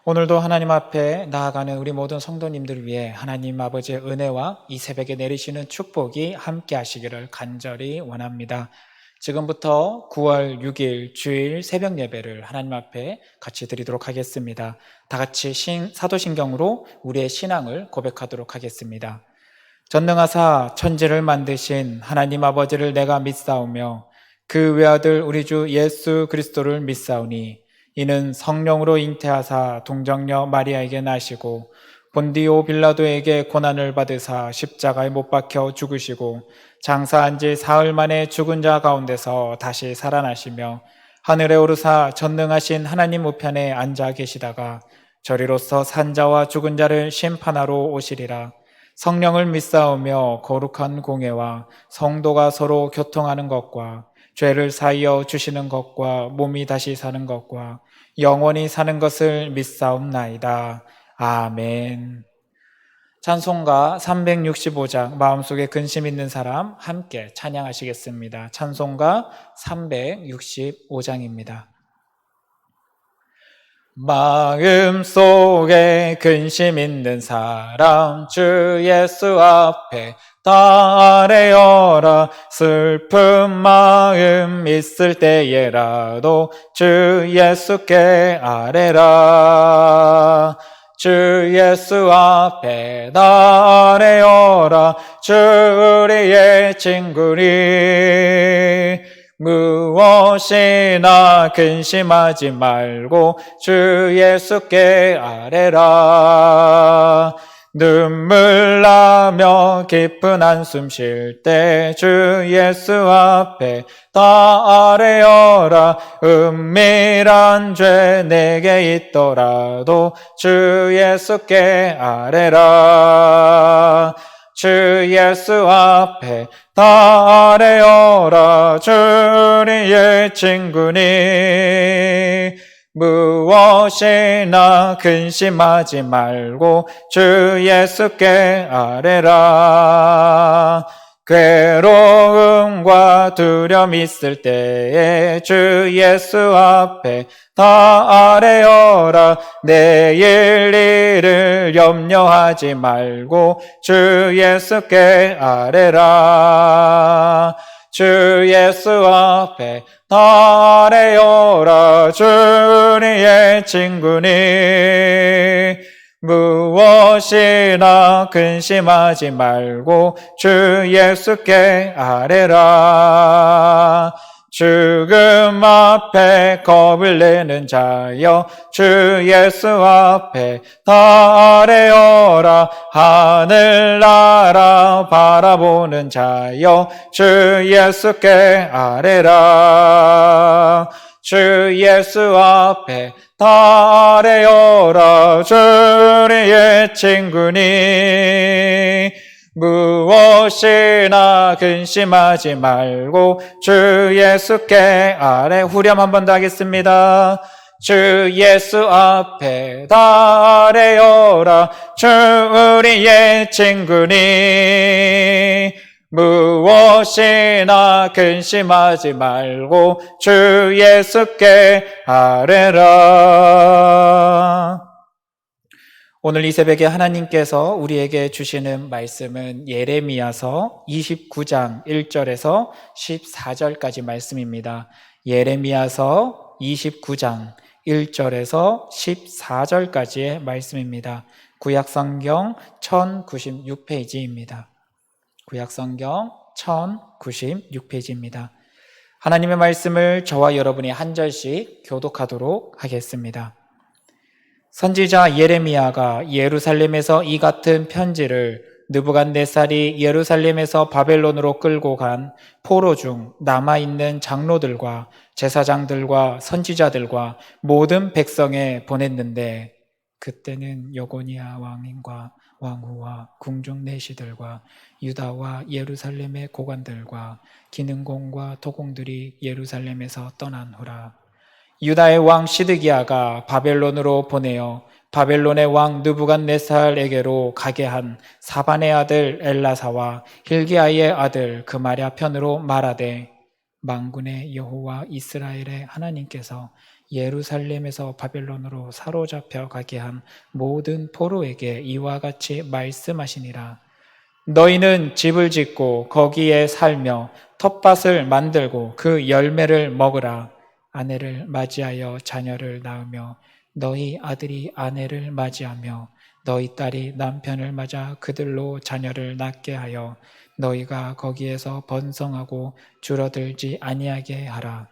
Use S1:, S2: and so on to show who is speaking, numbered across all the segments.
S1: 오늘도 하나님 앞에 나아가는 우리 모든 성도님들을 위해 하나님 아버지의 은혜와 이 새벽에 내리시는 축복이 함께 하시기를 간절히 원합니다. 지금부터 9월 6일 주일 새벽 예배를 하나님 앞에 같이 드리도록 하겠습니다. 다 같이 사도신경으로 우리의 신앙을 고백하도록 하겠습니다. 전능하사 천지를 만드신 하나님 아버지를 내가 믿사오며 그 외아들 우리 주 예수 그리스도를 믿사오니 이는 성령으로 잉태하사 동정녀 마리아에게 나시고 본디오 빌라도에게 고난을 받으사 십자가에 못 박혀 죽으시고 장사한 지 사흘 만에 죽은 자 가운데서 다시 살아나시며 하늘에 오르사 전능하신 하나님 우편에 앉아 계시다가 저리로서 산 자와 죽은 자를 심판하러 오시리라. 성령을 믿사오며 거룩한 공예와 성도가 서로 교통하는 것과 죄를 사하여 주시는 것과 몸이 다시 사는 것과 영원히 사는 것을 믿사옵나이다. 아멘. 찬송가 365장 마음속에 근심 있는 사람 함께 찬양하시겠습니다. 찬송가 365장입니다. 마음속에 근심 있는 사람 주 예수 앞에 다 아뢰어라. 슬픈 마음 있을 때에라도 주 예수께 아뢰라. 주 예수 앞에 다 아뢰어라. 주 우리의 친구니 무엇이나 근심하지 말고 주 예수께 아뢰라. 눈물 나며 깊은 한숨 쉴 때 주 예수 앞에 다 아뢰어라. 은밀한 죄 내게 있더라도 주 예수께 아뢰라. 주 예수 앞에 다 아뢰어라. 주 우리의 친구니 무엇이나 근심하지 말고 주 예수께 아뢰라. 괴로움과 두려움 있을 때에 주 예수 앞에 다 아뢰어라. 내일 일을 염려하지 말고 주 예수께 아뢰라. 주 예수 앞에 다 아뢰어라. 주 우리의 친구니 무엇이나 근심하지 말고 주 예수께 아뢰라. 죽음 앞에 겁을 내는 자여 주 예수 앞에 다 아뢰어라. 하늘나라 바라보는 자여 주 예수께 아뢰라. 주 예수 앞에 다 아뢰어라. 주 우리의 친구니 무엇이나 근심하지 말고 주 예수께 아뢰. 후렴 한 번 더 하겠습니다. 주 예수 앞에 다 아뢰어라. 주 우리의 친구니 무엇이나 근심하지 말고 주 예수께 아뢰라. 오늘 이 새벽에 하나님께서 우리에게 주시는 말씀은 예레미야서 29장 1절에서 14절까지 말씀입니다. 예레미야서 29장 1절에서 14절까지의 말씀입니다. 구약성경 1096페이지입니다. 구약성경 1096페이지입니다. 하나님의 말씀을 저와 여러분이 한 절씩 교독하도록 하겠습니다. 선지자 예레미야가 예루살렘에서 이 같은 편지를 느부갓네살이 예루살렘에서 바벨론으로 끌고 간 포로 중 남아있는 장로들과 제사장들과 선지자들과 모든 백성에 보냈는데, 그때는 여고니아 왕인과 왕후와 궁중 내시들과 유다와 예루살렘의 고관들과 기능공과 도공들이 예루살렘에서 떠난 후라. 유다의 왕 시드기야가 바벨론으로 보내어 바벨론의 왕 느부갓네살에게로 가게 한 사반의 아들 엘라사와 힐기야의 아들 그마랴 편으로 말하되, 만군의 여호와 이스라엘의 하나님께서 예루살렘에서 바벨론으로 사로잡혀 가게 한 모든 포로에게 이와 같이 말씀하시니라. 너희는 집을 짓고 거기에 살며 텃밭을 만들고 그 열매를 먹으라. 아내를 맞이하여 자녀를 낳으며 너희 아들이 아내를 맞이하며 너희 딸이 남편을 맞아 그들로 자녀를 낳게 하여 너희가 거기에서 번성하고 줄어들지 아니하게 하라.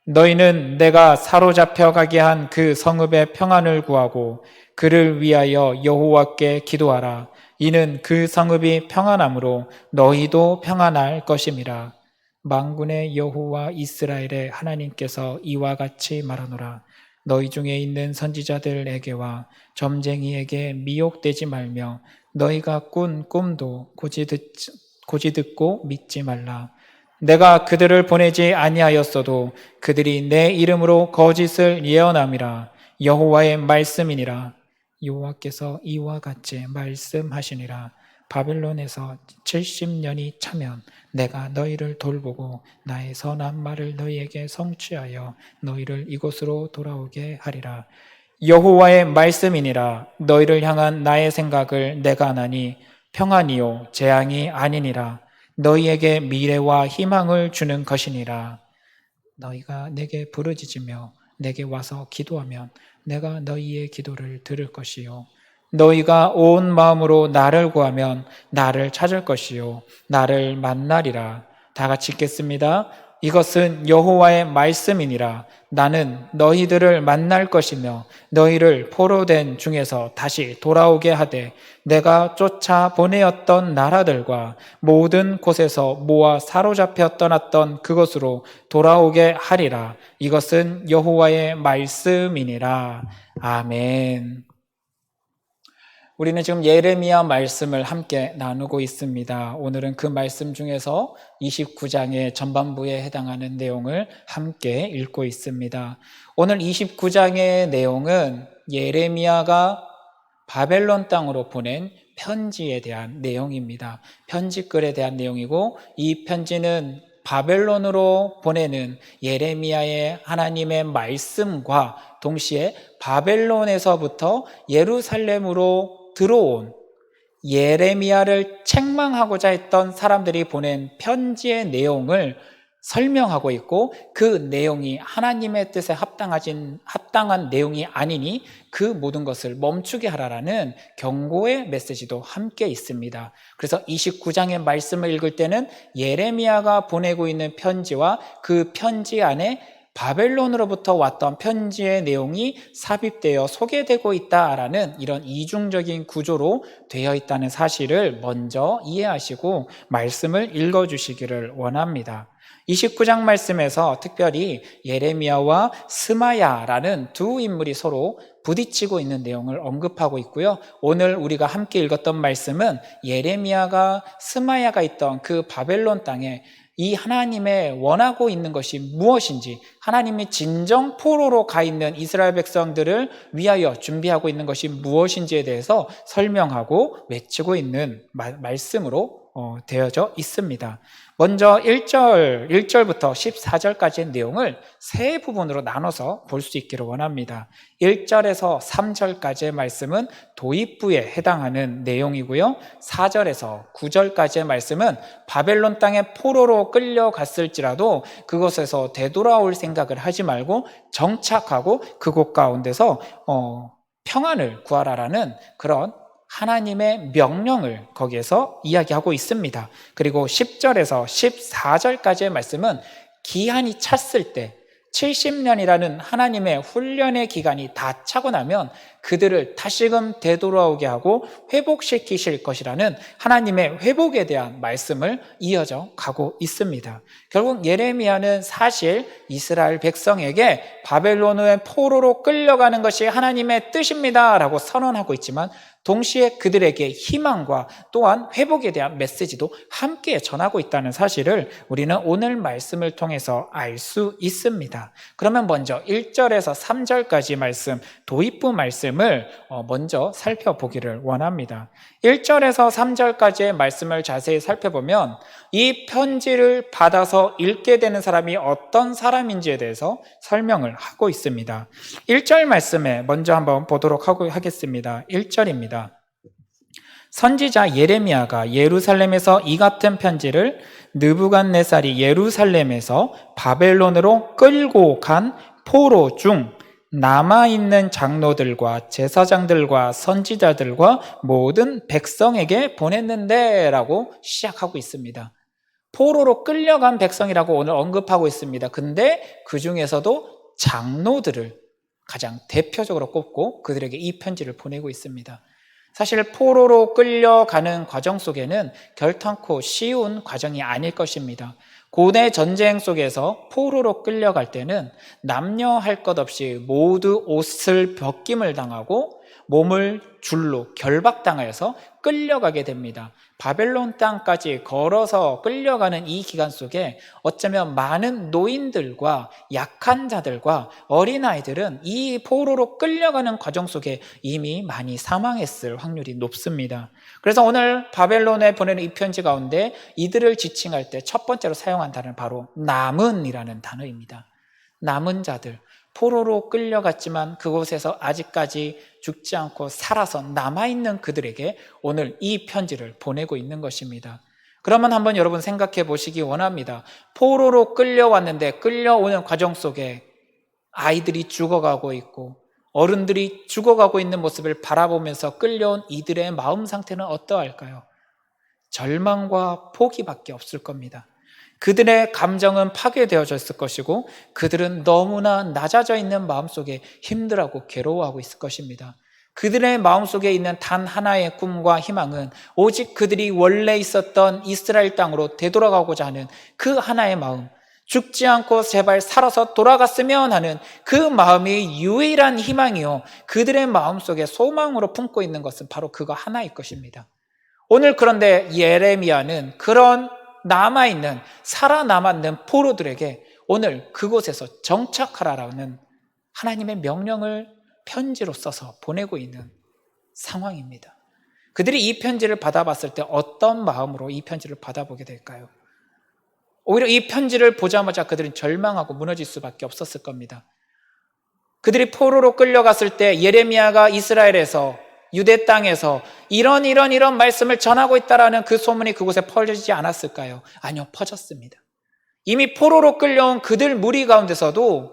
S1: 너희는 내가 사로잡혀 가게 한 그 성읍의 평안을 구하고 그를 위하여 여호와께 기도하라. 이는 그 성읍이 평안함으로 너희도 평안할 것임이라. 만군의 여호와 이스라엘의 하나님께서 이와 같이 말하노라. 너희 중에 있는 선지자들에게와 점쟁이에게 미혹되지 말며 너희가 꾼 꿈도 고지 듣고 믿지 말라. 내가 그들을 보내지 아니하였어도 그들이 내 이름으로 거짓을 예언함이라. 여호와의 말씀이니라. 여호와께서 이와 같이 말씀하시니라. 바벨론에서 70년이 차면 내가 너희를 돌보고 나의 선한 말을 너희에게 성취하여 너희를 이곳으로 돌아오게 하리라. 여호와의 말씀이니라. 너희를 향한 나의 생각을 내가 아나니 평안이요 재앙이 아니니라. 너희에게 미래와 희망을 주는 것이니라. 너희가 내게 부르짖으며 내게 와서 기도하면 내가 너희의 기도를 들을 것이요 너희가 온 마음으로 나를 구하면 나를 찾을 것이요 나를 만나리라. 다 같이 읽겠습니다. 이것은 여호와의 말씀이니라. 나는 너희들을 만날 것이며 너희를 포로된 중에서 다시 돌아오게 하되 내가 쫓아 보내었던 나라들과 모든 곳에서 모아 사로잡혀 떠났던 그곳으로 돌아오게 하리라. 이것은 여호와의 말씀이니라. 아멘. 우리는 지금 예레미야 말씀을 함께 나누고 있습니다. 오늘은 그 말씀 중에서 29장의 전반부에 해당하는 내용을 함께 읽고 있습니다. 오늘 29장의 내용은 예레미야가 바벨론 땅으로 보낸 편지에 대한 내용입니다. 편지글에 대한 내용이고 이 편지는 바벨론으로 보내는 예레미야의 하나님의 말씀과 동시에 바벨론에서부터 예루살렘으로 들어온 예레미야를 책망하고자 했던 사람들이 보낸 편지의 내용을 설명하고 있고 그 내용이 하나님의 뜻에 합당한 내용이 아니니 그 모든 것을 멈추게 하라라는 경고의 메시지도 함께 있습니다. 그래서 29장의 말씀을 읽을 때는 예레미야가 보내고 있는 편지와 그 편지 안에 바벨론으로부터 왔던 편지의 내용이 삽입되어 소개되고 있다라는 이런 이중적인 구조로 되어 있다는 사실을 먼저 이해하시고 말씀을 읽어주시기를 원합니다. 29장 말씀에서 특별히 예레미야와 스마야라는 두 인물이 서로 부딪히고 있는 내용을 언급하고 있고요. 오늘 우리가 함께 읽었던 말씀은 예레미야가 스마야가 있던 그 바벨론 땅에 이 하나님의 원하고 있는 것이 무엇인지, 하나님이 진정 포로로 가 있는 이스라엘 백성들을 위하여 준비하고 있는 것이 무엇인지에 대해서 설명하고 외치고 있는 말씀으로 되어져 있습니다. 먼저 1절부터 14절까지의 내용을 세 부분으로 나눠서 볼 수 있기를 원합니다. 1절에서 3절까지의 말씀은 도입부에 해당하는 내용이고요. 4절에서 9절까지의 말씀은 바벨론 땅에 포로로 끌려갔을지라도 그곳에서 되돌아올 생각을 하지 말고 정착하고 그곳 가운데서 평안을 구하라라는 그런 하나님의 명령을 거기에서 이야기하고 있습니다. 그리고 10절에서 14절까지의 말씀은 기한이 찼을 때 70년이라는 하나님의 훈련의 기간이 다 차고 나면 그들을 다시금 되돌아오게 하고 회복시키실 것이라는 하나님의 회복에 대한 말씀을 이어져 가고 있습니다. 결국 예레미야는 사실 이스라엘 백성에게 바벨론의 포로로 끌려가는 것이 하나님의 뜻입니다 라고 선언하고 있지만 동시에 그들에게 희망과 또한 회복에 대한 메시지도 함께 전하고 있다는 사실을 우리는 오늘 말씀을 통해서 알 수 있습니다. 그러면 먼저 1절에서 3절까지 말씀, 도입부 말씀을 먼저 살펴보기를 원합니다. 1절에서 3절까지의 말씀을 자세히 살펴보면 이 편지를 받아서 읽게 되는 사람이 어떤 사람인지에 대해서 설명을 하고 있습니다. 1절 말씀에 먼저 한번 보도록 하겠습니다. 1절입니다. 선지자 예레미야가 예루살렘에서 이 같은 편지를 느부갓네살이 예루살렘에서 바벨론으로 끌고 간 포로 중 남아있는 장로들과 제사장들과 선지자들과 모든 백성에게 보냈는데 라고 시작하고 있습니다. 포로로 끌려간 백성이라고 오늘 언급하고 있습니다. 근데 그 중에서도 장로들을 가장 대표적으로 꼽고 그들에게 이 편지를 보내고 있습니다. 사실 포로로 끌려가는 과정 속에는 결탄코 쉬운 과정이 아닐 것입니다. 고대 전쟁 속에서 포로로 끌려갈 때는 남녀 할 것 없이 모두 옷을 벗김을 당하고 몸을 줄로 결박당하여서 끌려가게 됩니다. 바벨론 땅까지 걸어서 끌려가는 이 기간 속에 어쩌면 많은 노인들과 약한 자들과 어린아이들은 이 포로로 끌려가는 과정 속에 이미 많이 사망했을 확률이 높습니다. 그래서 오늘 바벨론에 보내는 이 편지 가운데 이들을 지칭할 때 첫 번째로 사용한 단어는 바로 남은이라는 단어입니다. 남은 자들, 포로로 끌려갔지만 그곳에서 아직까지 죽지 않고 살아서 남아있는 그들에게 오늘 이 편지를 보내고 있는 것입니다. 그러면 한번 여러분 생각해 보시기 원합니다. 포로로 끌려왔는데 끌려오는 과정 속에 아이들이 죽어가고 있고 어른들이 죽어가고 있는 모습을 바라보면서 끌려온 이들의 마음 상태는 어떠할까요? 절망과 포기밖에 없을 겁니다. 그들의 감정은 파괴되어졌을 것이고 그들은 너무나 낮아져 있는 마음속에 힘들어하고 괴로워하고 있을 것입니다. 그들의 마음속에 있는 단 하나의 꿈과 희망은 오직 그들이 원래 있었던 이스라엘 땅으로 되돌아가고자 하는 그 하나의 마음, 죽지 않고 제발 살아서 돌아갔으면 하는 그 마음이 유일한 희망이요, 그들의 마음속에 소망으로 품고 있는 것은 바로 그거 하나일 것입니다. 오늘 그런데 예레미야는 그런 남아있는 살아남았는 포로들에게 오늘 그곳에서 정착하라라는 하나님의 명령을 편지로 써서 보내고 있는 상황입니다. 그들이 이 편지를 받아봤을 때 어떤 마음으로 이 편지를 받아보게 될까요? 오히려 이 편지를 보자마자 그들은 절망하고 무너질 수밖에 없었을 겁니다. 그들이 포로로 끌려갔을 때 예레미야가 이스라엘에서 유대 땅에서 이런 말씀을 전하고 있다라는 그 소문이 그곳에 퍼지지 않았을까요? 아니요, 퍼졌습니다. 이미 포로로 끌려온 그들 무리 가운데서도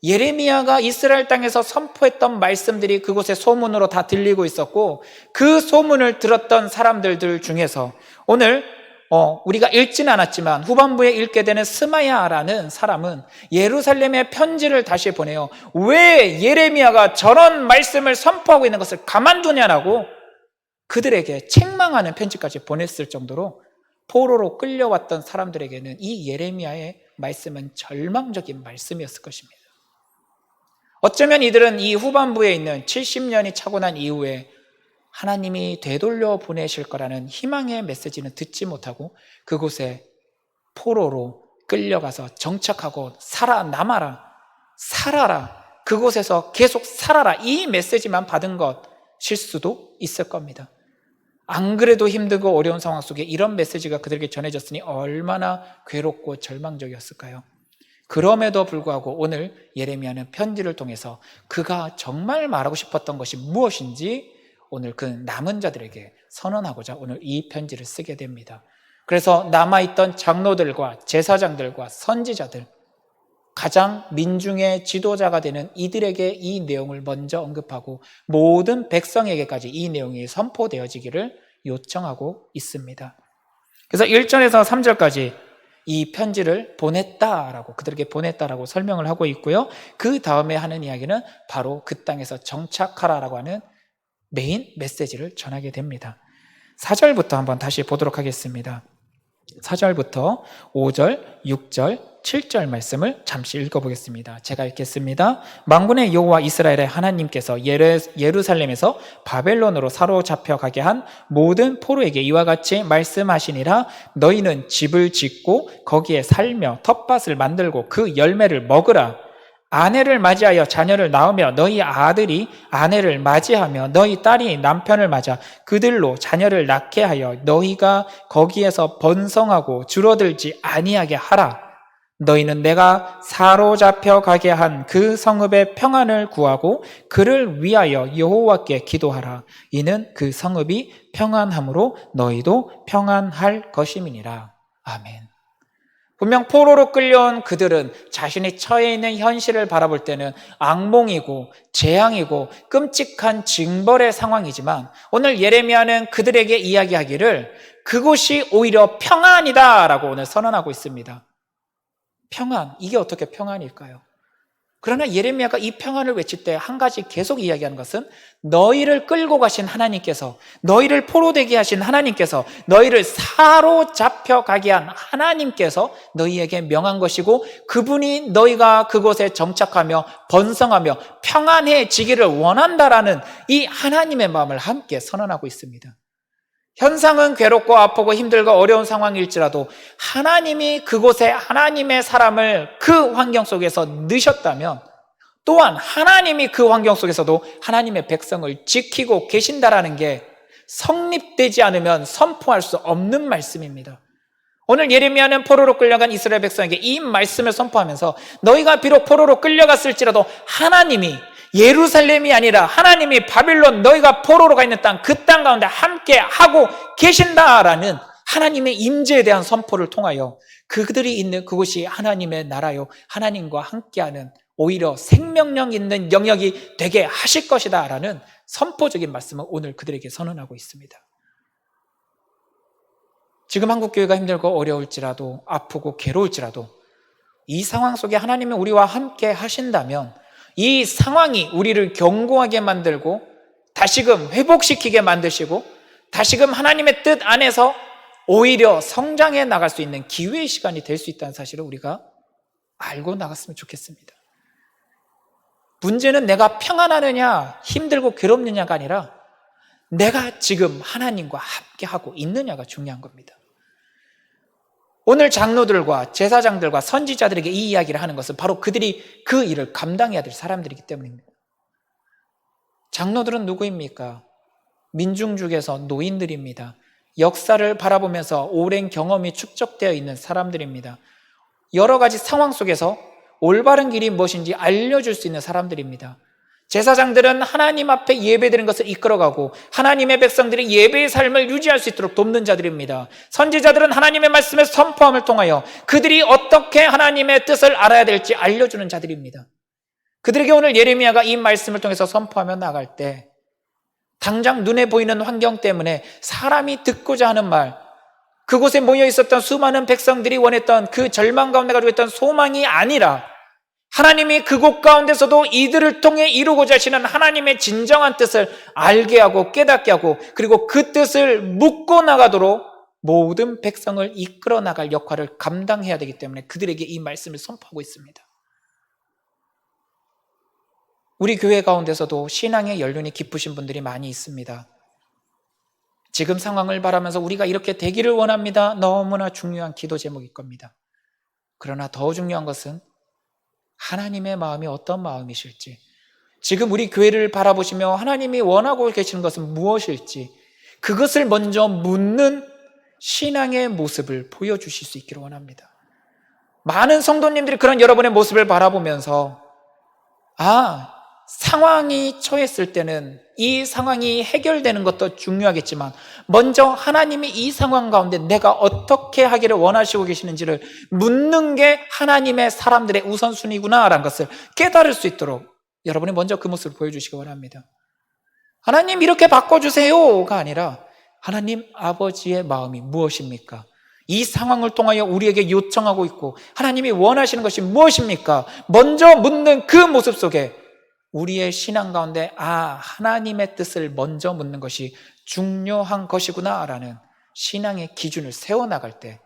S1: 예레미야가 이스라엘 땅에서 선포했던 말씀들이 그곳에 소문으로 다 들리고 있었고 그 소문을 들었던 사람들 중에서 오늘 우리가 읽지는 않았지만 후반부에 읽게 되는 스마야라는 사람은 예루살렘에 편지를 다시 보내요. 왜 예레미야가 저런 말씀을 선포하고 있는 것을 가만두냐라고 그들에게 책망하는 편지까지 보냈을 정도로 포로로 끌려왔던 사람들에게는 이 예레미야의 말씀은 절망적인 말씀이었을 것입니다. 어쩌면 이들은 이 후반부에 있는 70년이 차고 난 이후에 하나님이 되돌려 보내실 거라는 희망의 메시지는 듣지 못하고 그곳에 포로로 끌려가서 정착하고 살아남아라, 살아라, 그곳에서 계속 살아라, 이 메시지만 받은 것일 수도 있을 겁니다. 안 그래도 힘들고 어려운 상황 속에 이런 메시지가 그들에게 전해졌으니 얼마나 괴롭고 절망적이었을까요? 그럼에도 불구하고 오늘 예레미야는 편지를 통해서 그가 정말 말하고 싶었던 것이 무엇인지 오늘 그 남은 자들에게 선언하고자 오늘 이 편지를 쓰게 됩니다. 그래서 남아있던 장로들과 제사장들과 선지자들, 가장 민중의 지도자가 되는 이들에게 이 내용을 먼저 언급하고 모든 백성에게까지 이 내용이 선포되어지기를 요청하고 있습니다. 그래서 1절에서 3절까지 이 편지를 보냈다라고, 그들에게 보냈다라고 설명을 하고 있고요. 그 다음에 하는 이야기는 바로 그 땅에서 정착하라라고 하는 메인 메시지를 전하게 됩니다. 4절부터 한번 다시 보도록 하겠습니다. 4절부터 5절, 6절, 7절 말씀을 잠시 읽어보겠습니다. 제가 읽겠습니다. 만군의 여호와 이스라엘의 하나님께서 예루살렘에서 바벨론으로 사로잡혀 가게 한 모든 포로에게 이와 같이 말씀하시니라. 너희는 집을 짓고 거기에 살며 텃밭을 만들고 그 열매를 먹으라. 아내를 맞이하여 자녀를 낳으며 너희 아들이 아내를 맞이하며 너희 딸이 남편을 맞아 그들로 자녀를 낳게 하여 너희가 거기에서 번성하고 줄어들지 아니하게 하라. 너희는 내가 사로잡혀 가게 한 그 성읍의 평안을 구하고 그를 위하여 여호와께 기도하라. 이는 그 성읍이 평안함으로 너희도 평안할 것임이니라. 아멘. 분명 포로로 끌려온 그들은 자신이 처해 있는 현실을 바라볼 때는 악몽이고 재앙이고 끔찍한 징벌의 상황이지만 오늘 예레미야는 그들에게 이야기하기를 그곳이 오히려 평안이다 라고 오늘 선언하고 있습니다. 평안, 이게 어떻게 평안일까요? 그러나 예레미야가 이 평안을 외칠 때 한 가지 계속 이야기하는 것은 너희를 끌고 가신 하나님께서, 너희를 포로되게 하신 하나님께서, 너희를 사로잡혀 가게 한 하나님께서 너희에게 명한 것이고 그분이 너희가 그곳에 정착하며 번성하며 평안해지기를 원한다라는 이 하나님의 마음을 함께 선언하고 있습니다. 현상은 괴롭고 아프고 힘들고 어려운 상황일지라도 하나님이 그곳에 하나님의 사람을 그 환경 속에서 넣으셨다면 또한 하나님이 그 환경 속에서도 하나님의 백성을 지키고 계신다라는 게 성립되지 않으면 선포할 수 없는 말씀입니다. 오늘 예레미야는 포로로 끌려간 이스라엘 백성에게 이 말씀을 선포하면서 너희가 비록 포로로 끌려갔을지라도 하나님이 예루살렘이 아니라 하나님이 바빌론 너희가 포로로 가 있는 땅, 그 땅 가운데 함께 하고 계신다라는 하나님의 임재에 대한 선포를 통하여 그들이 있는 그곳이 하나님의 나라요 하나님과 함께하는 오히려 생명력 있는 영역이 되게 하실 것이다 라는 선포적인 말씀을 오늘 그들에게 선언하고 있습니다. 지금 한국교회가 힘들고 어려울지라도 아프고 괴로울지라도 이 상황 속에 하나님이 우리와 함께 하신다면 이 상황이 우리를 견고하게 만들고 다시금 회복시키게 만드시고 다시금 하나님의 뜻 안에서 오히려 성장해 나갈 수 있는 기회의 시간이 될 수 있다는 사실을 우리가 알고 나갔으면 좋겠습니다. 문제는 내가 평안하느냐 힘들고 괴롭느냐가 아니라 내가 지금 하나님과 함께하고 있느냐가 중요한 겁니다. 오늘 장로들과 제사장들과 선지자들에게 이 이야기를 하는 것은 바로 그들이 그 일을 감당해야 될 사람들이기 때문입니다. 장로들은 누구입니까? 민중 중에서 노인들입니다. 역사를 바라보면서 오랜 경험이 축적되어 있는 사람들입니다. 여러 가지 상황 속에서 올바른 길이 무엇인지 알려줄 수 있는 사람들입니다. 제사장들은 하나님 앞에 예배드리는 것을 이끌어가고 하나님의 백성들이 예배의 삶을 유지할 수 있도록 돕는 자들입니다. 선지자들은 하나님의 말씀의 선포함을 통하여 그들이 어떻게 하나님의 뜻을 알아야 될지 알려주는 자들입니다. 그들에게 오늘 예레미야가 이 말씀을 통해서 선포하며 나갈 때 당장 눈에 보이는 환경 때문에 사람이 듣고자 하는 말, 그곳에 모여 있었던 수많은 백성들이 원했던 그 절망 가운데 가지고 있던 소망이 아니라 하나님이 그곳 가운데서도 이들을 통해 이루고자 하시는 하나님의 진정한 뜻을 알게 하고 깨닫게 하고 그리고 그 뜻을 묻고 나가도록 모든 백성을 이끌어 나갈 역할을 감당해야 되기 때문에 그들에게 이 말씀을 선포하고 있습니다. 우리 교회 가운데서도 신앙의 연륜이 깊으신 분들이 많이 있습니다. 지금 상황을 바라면서 우리가 이렇게 되기를 원합니다. 너무나 중요한 기도 제목일 겁니다. 그러나 더 중요한 것은 하나님의 마음이 어떤 마음이실지, 지금 우리 교회를 바라보시며 하나님이 원하고 계시는 것은 무엇일지 그것을 먼저 묻는 신앙의 모습을 보여주실 수 있기를 원합니다. 많은 성도님들이 그런 여러분의 모습을 바라보면서 상황이 처했을 때는 이 상황이 해결되는 것도 중요하겠지만 먼저 하나님이 이 상황 가운데 내가 어떻게 하기를 원하시고 계시는지를 묻는 게 하나님의 사람들의 우선순위구나라는 것을 깨달을 수 있도록 여러분이 먼저 그 모습을 보여주시기 원합니다. 하나님 이렇게 바꿔주세요가 아니라 하나님 아버지의 마음이 무엇입니까? 이 상황을 통하여 우리에게 요청하고 있고 하나님이 원하시는 것이 무엇입니까? 먼저 묻는 그 모습 속에 우리의 신앙 가운데 하나님의 뜻을 먼저 묻는 것이 중요한 것이구나 라는 신앙의 기준을 세워나갈 때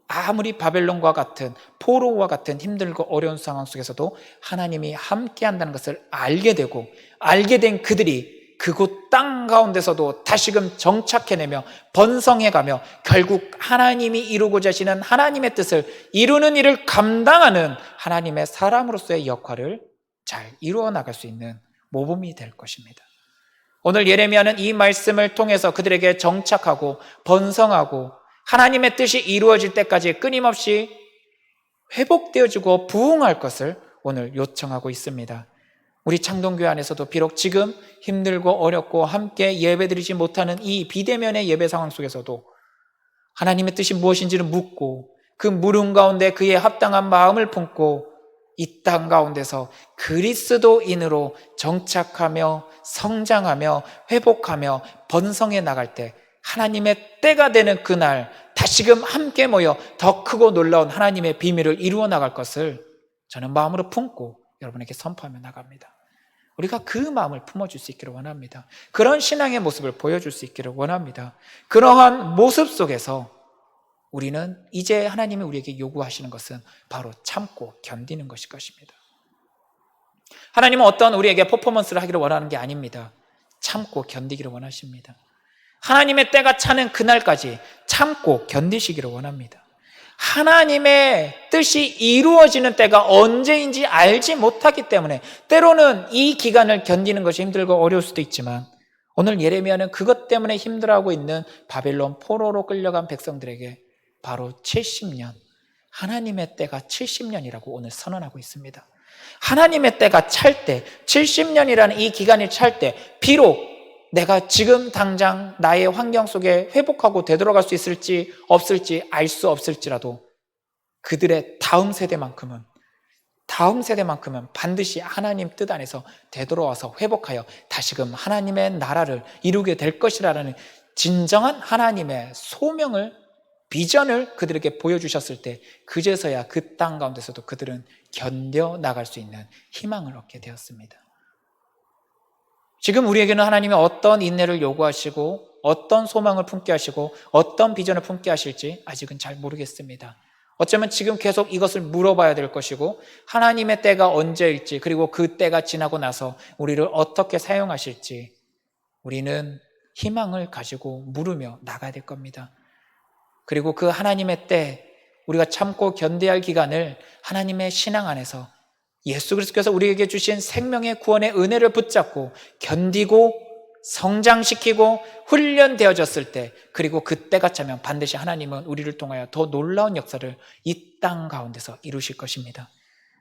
S1: 아무리 바벨론과 같은 포로와 같은 힘들고 어려운 상황 속에서도 하나님이 함께한다는 것을 알게 되고 알게 된 그들이 그곳 땅 가운데서도 다시금 정착해내며 번성해가며 결국 하나님이 이루고자 하시는 하나님의 뜻을 이루는 일을 감당하는 하나님의 사람으로서의 역할을 잘 이루어 나갈 수 있는 모범이 될 것입니다. 오늘 예레미야는 이 말씀을 통해서 그들에게 정착하고 번성하고 하나님의 뜻이 이루어질 때까지 끊임없이 회복되어지고 부흥할 것을 오늘 요청하고 있습니다. 우리 창동교회 안에서도 비록 지금 힘들고 어렵고 함께 예배드리지 못하는 이 비대면의 예배 상황 속에서도 하나님의 뜻이 무엇인지를 묻고 그 물음 가운데 그의 합당한 마음을 품고 이 땅 가운데서 그리스도인으로 정착하며 성장하며 회복하며 번성해 나갈 때 하나님의 때가 되는 그날 다시금 함께 모여 더 크고 놀라운 하나님의 비밀을 이루어 나갈 것을 저는 마음으로 품고 여러분에게 선포하며 나갑니다. 우리가 그 마음을 품어줄 수 있기를 원합니다. 그런 신앙의 모습을 보여줄 수 있기를 원합니다. 그러한 모습 속에서 우리는 이제 하나님이 우리에게 요구하시는 것은 바로 참고 견디는 것일 것입니다. 하나님은 어떤 우리에게 퍼포먼스를 하기를 원하는 게 아닙니다. 참고 견디기를 원하십니다. 하나님의 때가 차는 그날까지 참고 견디시기를 원합니다. 하나님의 뜻이 이루어지는 때가 언제인지 알지 못하기 때문에 때로는 이 기간을 견디는 것이 힘들고 어려울 수도 있지만 오늘 예레미야는 그것 때문에 힘들어하고 있는 바벨론 포로로 끌려간 백성들에게 바로 70년, 하나님의 때가 70년이라고 오늘 선언하고 있습니다. 하나님의 때가 찰 때, 70년이라는 이 기간이 찰 때 비록 내가 지금 당장 나의 환경 속에 회복하고 되돌아갈 수 있을지 없을지 알 수 없을지라도 그들의 다음 세대만큼은 반드시 하나님 뜻 안에서 되돌아와서 회복하여 다시금 하나님의 나라를 이루게 될 것이라는 진정한 하나님의 소명을 비전을 그들에게 보여주셨을 때 그제서야 그 땅 가운데서도 그들은 견뎌나갈 수 있는 희망을 얻게 되었습니다. 지금 우리에게는 하나님이 어떤 인내를 요구하시고 어떤 소망을 품게 하시고 어떤 비전을 품게 하실지 아직은 잘 모르겠습니다. 어쩌면 지금 계속 이것을 물어봐야 될 것이고 하나님의 때가 언제일지 그리고 그 때가 지나고 나서 우리를 어떻게 사용하실지 우리는 희망을 가지고 물으며 나가야 될 겁니다. 그리고 그 하나님의 때 우리가 참고 견뎌야 할 기간을 하나님의 신앙 안에서 예수 그리스도께서 우리에게 주신 생명의 구원의 은혜를 붙잡고 견디고 성장시키고 훈련되어졌을 때 그리고 그때가 차면 반드시 하나님은 우리를 통하여 더 놀라운 역사를 이 땅 가운데서 이루실 것입니다.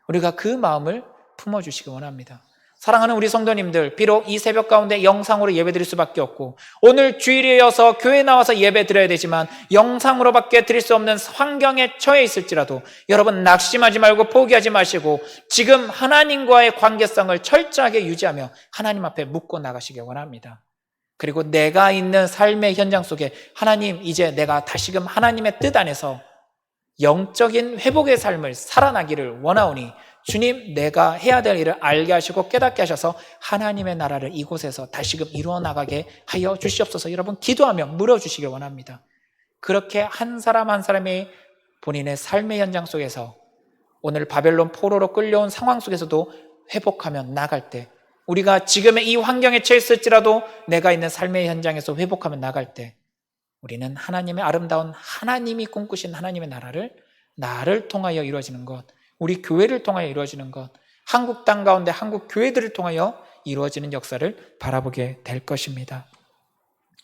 S1: 우리가 그 마음을 품어주시기 원합니다. 사랑하는 우리 성도님들, 비록 이 새벽 가운데 영상으로 예배드릴 수밖에 없고 오늘 주일이어서 교회 나와서 예배 드려야 되지만 영상으로밖에 드릴 수 없는 환경에 처해 있을지라도 여러분 낙심하지 말고 포기하지 마시고 지금 하나님과의 관계성을 철저하게 유지하며 하나님 앞에 묻고 나가시기 원합니다. 그리고 내가 있는 삶의 현장 속에 하나님, 이제 내가 다시금 하나님의 뜻 안에서 영적인 회복의 삶을 살아나기를 원하오니 주님, 내가 해야 될 일을 알게 하시고 깨닫게 하셔서 하나님의 나라를 이곳에서 다시금 이루어 나가게 하여 주시옵소서. 여러분 기도하며 물어주시길 원합니다. 그렇게 한 사람 한 사람이 본인의 삶의 현장 속에서 오늘 바벨론 포로로 끌려온 상황 속에서도 회복하며 나갈 때 우리가 지금의 이 환경에 처했을지라도 내가 있는 삶의 현장에서 회복하며 나갈 때 우리는 하나님의 아름다운 하나님이 꿈꾸신 하나님의 나라를 나를 통하여 이루어지는 것, 우리 교회를 통하여 이루어지는 것, 한국 땅 가운데 한국 교회들을 통하여 이루어지는 역사를 바라보게 될 것입니다.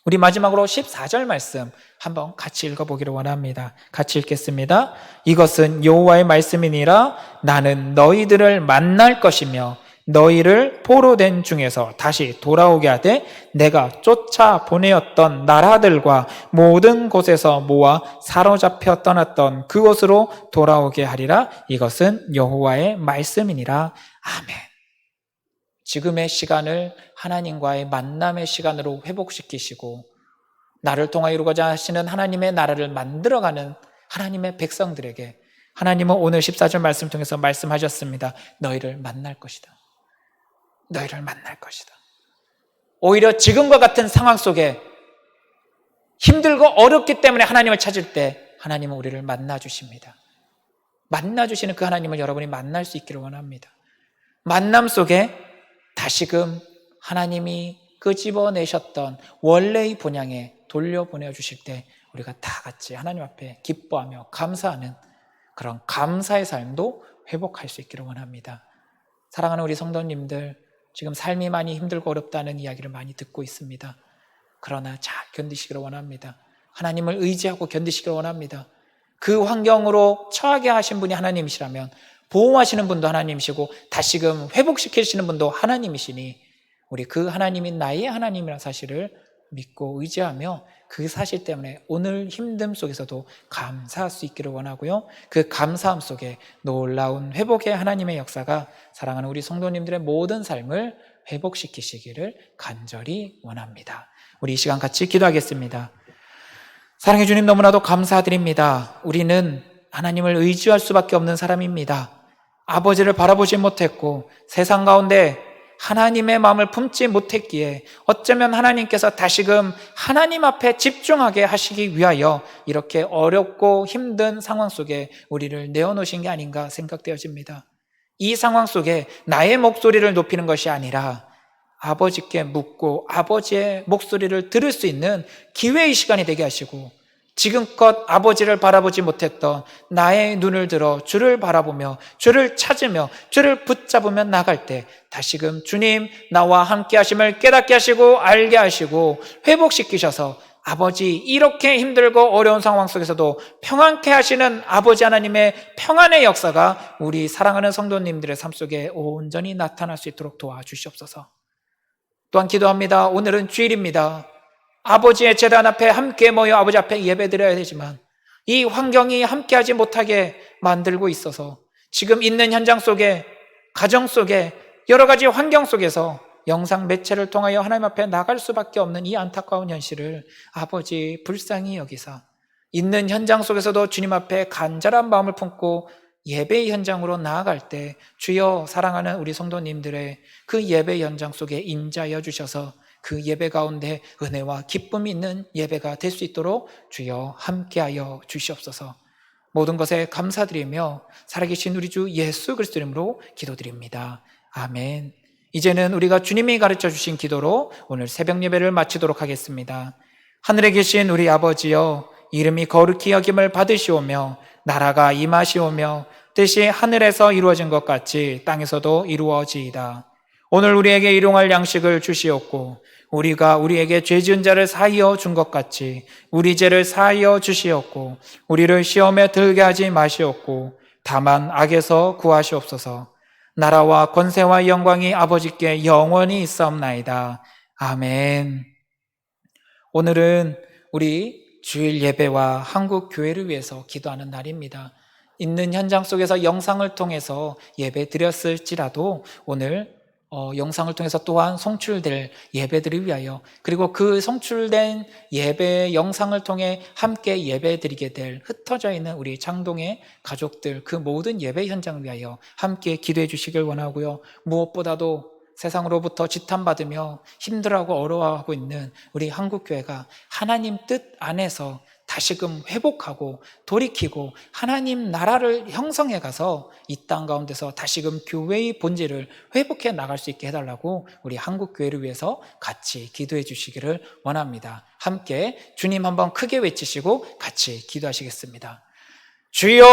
S1: 우리 마지막으로 14절 말씀 한번 같이 읽어보기를 원합니다. 같이 읽겠습니다. 이것은 여호와의 말씀이니라. 나는 너희들을 만날 것이며 너희를 포로된 중에서 다시 돌아오게 하되 내가 쫓아 보내었던 나라들과 모든 곳에서 모아 사로잡혀 떠났던 그곳으로 돌아오게 하리라. 이것은 여호와의 말씀이니라. 아멘. 지금의 시간을 하나님과의 만남의 시간으로 회복시키시고 나를 통하여 이루고자 하시는 하나님의 나라를 만들어가는 하나님의 백성들에게 하나님은 오늘 14절 말씀 통해서 말씀하셨습니다. 너희를 만날 것이다. 너희를 만날 것이다. 오히려 지금과 같은 상황 속에 힘들고 어렵기 때문에 하나님을 찾을 때 하나님은 우리를 만나 주십니다. 만나 주시는 그 하나님을 여러분이 만날 수 있기를 원합니다. 만남 속에 다시금 하나님이 끄집어내셨던 원래의 본향에 돌려보내 주실 때 우리가 다 같이 하나님 앞에 기뻐하며 감사하는 그런 감사의 삶도 회복할 수 있기를 원합니다. 사랑하는 우리 성도님들, 지금 삶이 많이 힘들고 어렵다는 이야기를 많이 듣고 있습니다. 그러나 잘 견디시기를 원합니다. 하나님을 의지하고 견디시기를 원합니다. 그 환경으로 처하게 하신 분이 하나님이시라면 보호하시는 분도 하나님이시고 다시금 회복시키시는 분도 하나님이시니 우리 그 하나님이 나의 하나님이라는 사실을 믿고 의지하며 그 사실 때문에 오늘 힘듦 속에서도 감사할 수 있기를 원하고요. 그 감사함 속에 놀라운 회복의 하나님의 역사가 사랑하는 우리 성도님들의 모든 삶을 회복시키시기를 간절히 원합니다. 우리 이 시간 같이 기도하겠습니다. 사랑해 주님, 너무나도 감사드립니다. 우리는 하나님을 의지할 수밖에 없는 사람입니다. 아버지를 바라보지 못했고 세상 가운데 하나님의 마음을 품지 못했기에 어쩌면 하나님께서 다시금 하나님 앞에 집중하게 하시기 위하여 이렇게 어렵고 힘든 상황 속에 우리를 내어놓으신 게 아닌가 생각되어집니다. 이 상황 속에 나의 목소리를 높이는 것이 아니라 아버지께 묻고 아버지의 목소리를 들을 수 있는 기회의 시간이 되게 하시고 지금껏 아버지를 바라보지 못했던 나의 눈을 들어 주를 바라보며 주를 찾으며 주를 붙잡으며 나갈 때 다시금 주님 나와 함께 하심을 깨닫게 하시고 알게 하시고 회복시키셔서 아버지 이렇게 힘들고 어려운 상황 속에서도 평안케 하시는 아버지 하나님의 평안의 역사가 우리 사랑하는 성도님들의 삶 속에 온전히 나타날 수 있도록 도와주시옵소서. 또한 기도합니다. 오늘은 주일입니다. 아버지의 제단 앞에 함께 모여 아버지 앞에 예배드려야 되지만 이 환경이 함께하지 못하게 만들고 있어서 지금 있는 현장 속에 가정 속에 여러 가지 환경 속에서 영상 매체를 통하여 하나님 앞에 나갈 수밖에 없는 이 안타까운 현실을 아버지 불쌍히 여기사 있는 현장 속에서도 주님 앞에 간절한 마음을 품고 예배의 현장으로 나아갈 때 주여 사랑하는 우리 성도님들의 그 예배 현장 속에 임자여 주셔서 그 예배 가운데 은혜와 기쁨이 있는 예배가 될 수 있도록 주여 함께하여 주시옵소서. 모든 것에 감사드리며 살아계신 우리 주 예수 그리스도 이름으로 기도드립니다. 아멘. 이제는 우리가 주님이 가르쳐 주신 기도로 오늘 새벽 예배를 마치도록 하겠습니다. 하늘에 계신 우리 아버지여, 이름이 거룩히 여김을 받으시오며 나라가 임하시오며 뜻이 하늘에서 이루어진 것 같이 땅에서도 이루어지이다. 오늘 우리에게 일용할 양식을 주시옵고 우리가 우리에게 죄 지은 자를 사하여 준 것 같이 우리 죄를 사하여 주시옵고 우리를 시험에 들게 하지 마시옵고 다만 악에서 구하시옵소서. 나라와 권세와 영광이 아버지께 영원히 있사옵나이다. 아멘. 오늘은 우리 주일 예배와 한국 교회를 위해서 기도하는 날입니다. 있는 현장 속에서 영상을 통해서 예배 드렸을지라도 오늘 영상을 통해서 또한 송출될 예배들을 위하여 그리고 그 송출된 예배 영상을 통해 함께 예배 드리게 될 흩어져 있는 우리 창동의 가족들 그 모든 예배 현장을 위하여 함께 기도해 주시길 원하고요. 무엇보다도 세상으로부터 지탄받으며 힘들어하고 어려워하고 있는 우리 한국교회가 하나님 뜻 안에서 다시금 회복하고 돌이키고 하나님 나라를 형성해 가서 이 땅 가운데서 다시금 교회의 본질을 회복해 나갈 수 있게 해달라고 우리 한국교회를 위해서 같이 기도해 주시기를 원합니다. 함께 주님 한번 크게 외치시고 같이 기도하시겠습니다. 주여!